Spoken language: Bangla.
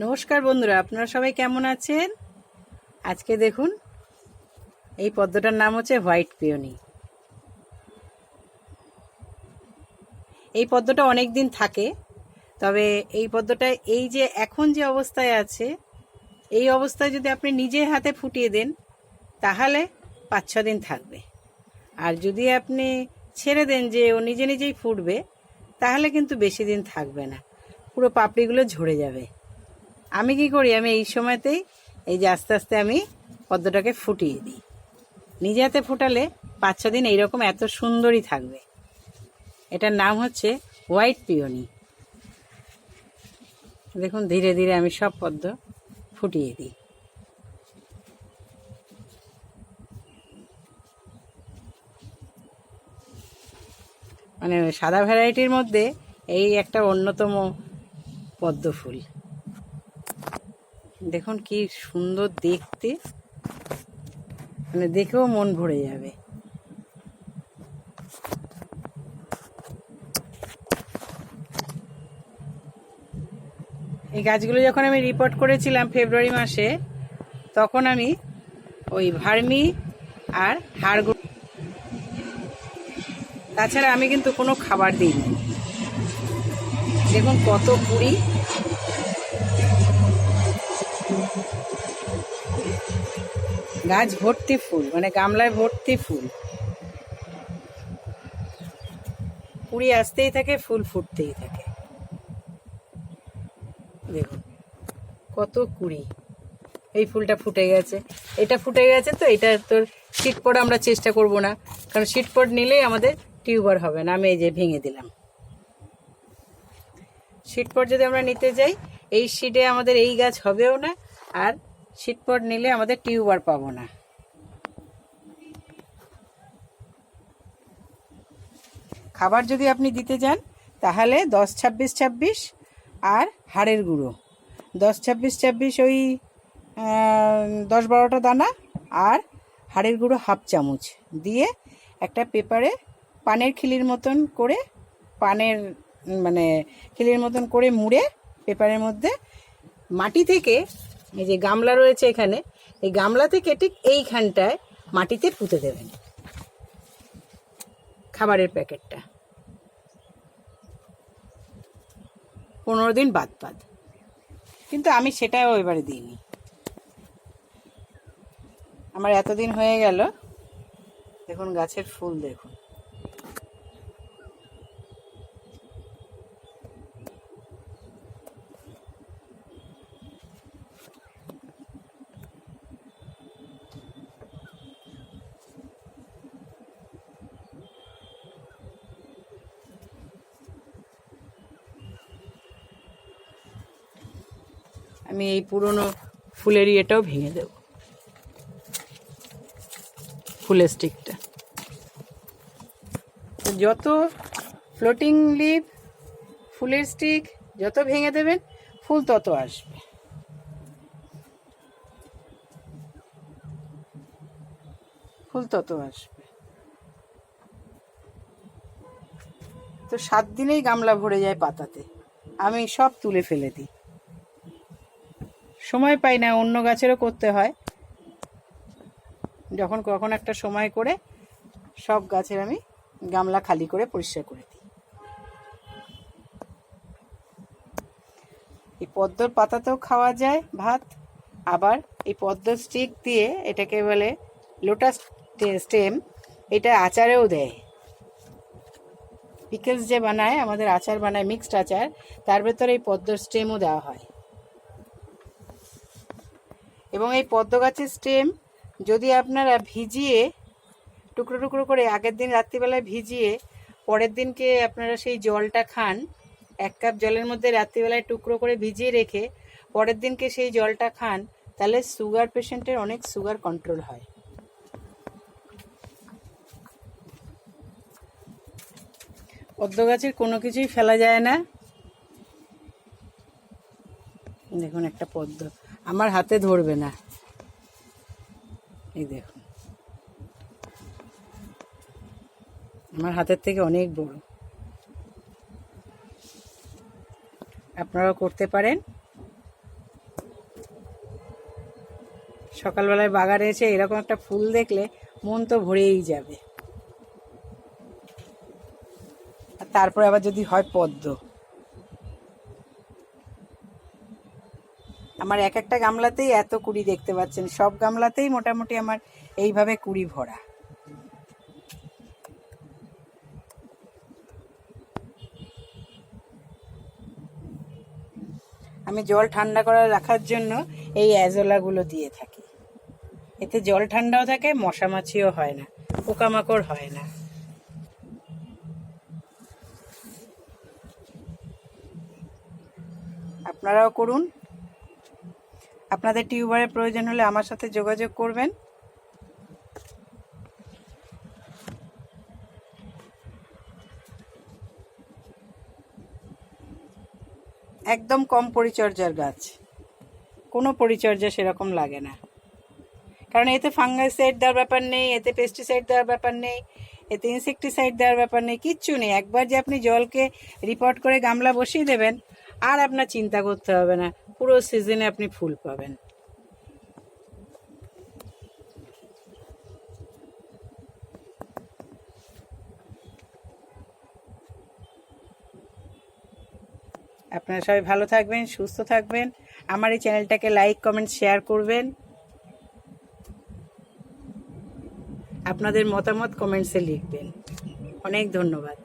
নমস্কার বন্ধুরা, আপনারা সবাই কেমন আছেন? আজকে দেখুন, এই পদ্মটার নাম হচ্ছে হোয়াইট পিওনি। এই পদ্মটা অনেক দিন থাকে, তবে এই পদ্মটা এই যে এখন যে অবস্থায় আছে, এই অবস্থায় যদি আপনি নিজে হাতে ফুটিয়ে দেন তাহলে 5-6 দিন থাকবে। আর যদি আপনি ছেড়ে দেন যে ও নিজে নিজেই ফুটবে, তাহলে কিন্তু বেশি দিন থাকবে না, পুরো পাপড়িগুলো ঝরে যাবে। আমি কি করি, আমি এই সময়তেই এই যে আস্তে আস্তে আমি পদ্মটাকে ফুটিয়ে দিই। নিজে হাতে ফুটালে 5-6 দিন এইরকম এত সুন্দরই থাকবে। এটার নাম হচ্ছে হোয়াইট পিওনি। দেখুন, ধীরে ধীরে আমি সব পদ্ম ফুটিয়ে দিই। মানে সাদা ভ্যারাইটির মধ্যে এই একটা অন্যতম পদ্ম ফুল। দেখুন কি সুন্দর দেখতে, মানে দেখেও মন ভরে যাবে। এই গাছগুলো যখন আমি রিপোর্ট করেছিলাম ফেব্রুয়ারি মাসে, তখন আমি ওই ভার্মি আর হাড়গুলো, তাছাড়া আমি কিন্তু কোনো খাবার দিইনি। দেখুন কত কুড়ি, গাছ ভর্তি ফুল, মানে গামলায় ভর্তি ফুল। কুড়ি আসতেই থাকে, ফুল ফুটতেই থাকে। দেখুন কত কুড়ি। এই ফুলটা ফুটে গেছে, এটা ফুটে গেছে, তো এটা তোর শীটপট আমরা চেষ্টা করব না, কারণ শীটপট নিলেই আমাদের টিউবার হবে না। আমি এই যে ভেঙে দিলাম। শীটপট যদি আমরা নিতে যাই, এই শীটে আমাদের এই গাছ হবেও না, আর শীটপট নিলে আমাদের টিউবার পাবো না। খাবার যদি আপনি দিতে যান তাহলে 10-26-26 আর হাড়ের গুঁড়ো 10-26-26, ওই 10-12টা দানা, আর হাড়ের গুঁড়ো হাফ চামচ দিয়ে একটা পেপারে পানের খিলির মতন করে, পানের মানে খিলির মতন করে মুড়ে পেপারের মধ্যে মাটি থেকে, এই যে গামলা রয়েছে এখানে, এই গামলা থেকে ঠিক এইখানটায় মাটিতে পুঁতে দেবেন খাবারের প্যাকেটটা 15 দিন বাদ বাদ। কিন্তু আমি সেটাও এবারে দিইনি। আমার এতদিন হয়ে গেল, দেখুন গাছের ফুল দেখুন। আমি এই পুরনো ফুলের ইয়েটাও ভেঙে দেব, ফুলের স্টিকটা। যত ফ্লোটিং লিভ, ফুলের স্টিক যত ভেঙে দেবেন, ফুল তত আসবে। ফুল তত আসবে। তো 7 দিনেই গামলা ভরে যায় পাতাতে। আমি সব তুলে ফেলে দিই, সময় পাই না, অন্য গাছেরও করতে হয়। যখন কখন একটা সময় করে সব গাছের আমি গামলা খালি করে পরিষ্কার করে দিই। এই পদ্মর পাতাতেও খাওয়া যায় ভাত, আবার এই পদ্ম স্টিক দিয়ে, এটাকে বলে লোটাস স্টেম, এটা আচারেও দেয়। পিকলস যে বানায়, আমাদের আচার বানায়, মিক্সড আচার, তার ভেতরে এই পদ্ম স্টেমও দেওয়া হয়। এবং এই পদ্ম গাছের স্টেম যদি আপনারা ভিজিয়ে টুকরো টুকরো করে আগের দিন রাত্রিবেলায় ভিজিয়ে পরের দিনকে আপনারা সেই জলটা খান, 1 কাপ জলের মধ্যে রাত্রিবেলায় টুকরো করে ভিজিয়ে রেখে পরের দিনকে সেই জলটা খান, তাহলে সুগার পেশেন্টের অনেক সুগার কন্ট্রোল হয়। পদ্ম গাছের কোনো কিছুই ফেলা যায় না। দেখুন একটা পদ্ম আমার হাতে ধরবে না, এই দেখুন আমার হাতের থেকে অনেক বড়। আপনারাও করতে পারেন। সকালবেলায় বাগানে এসে এরকম একটা ফুল দেখলে মন তো ভরেই যাবে। আর তারপরে আবার যদি হয় পদ্ম। আমার এক একটা গামলাতেই এত কুড়ি দেখতে পাচ্ছেন, সব গামলাতেই মোটামুটি আমার এইভাবে কুড়ি ভরা। আমি জল ঠান্ডা করে রাখার জন্য এই অ্যাজোলাগুলো দিয়ে থাকি। এতে জল ঠান্ডাও থাকে, মশামাছিও হয় না, পোকামাকড় হয় না। আপনারাও করুন। আপনাদের টিউবারের প্রয়োজন হলে আমার সাথে যোগাযোগ করবেন। একদম কম পরিচর্যার গাছ, কোনো পরিচর্যা সেরকম লাগে না, কারণ এতে ফাঙ্গাইসাইড দেওয়ার ব্যাপার নেই, এতে পেস্টিসাইড দেওয়ার ব্যাপার নেই, এতে ইনসেকটিসাইড দেওয়ার ব্যাপার নেই, কিচ্ছু নেই। একবার যে আপনি জলকে রিপোর্ট করে গামলা বসিয়ে দেবেন, আর আপনার চিন্তা করতে হবে না, পুরো সিজনে আপনি ফুল পাবেন। আপনারা সবাই ভালো থাকবেন, সুস্থ থাকবেন। আমার এই চ্যানেলটাকে লাইক, কমেন্ট, শেয়ার করবেন। আপনাদের মতামত কমেন্টসে লিখবেন। অনেক ধন্যবাদ।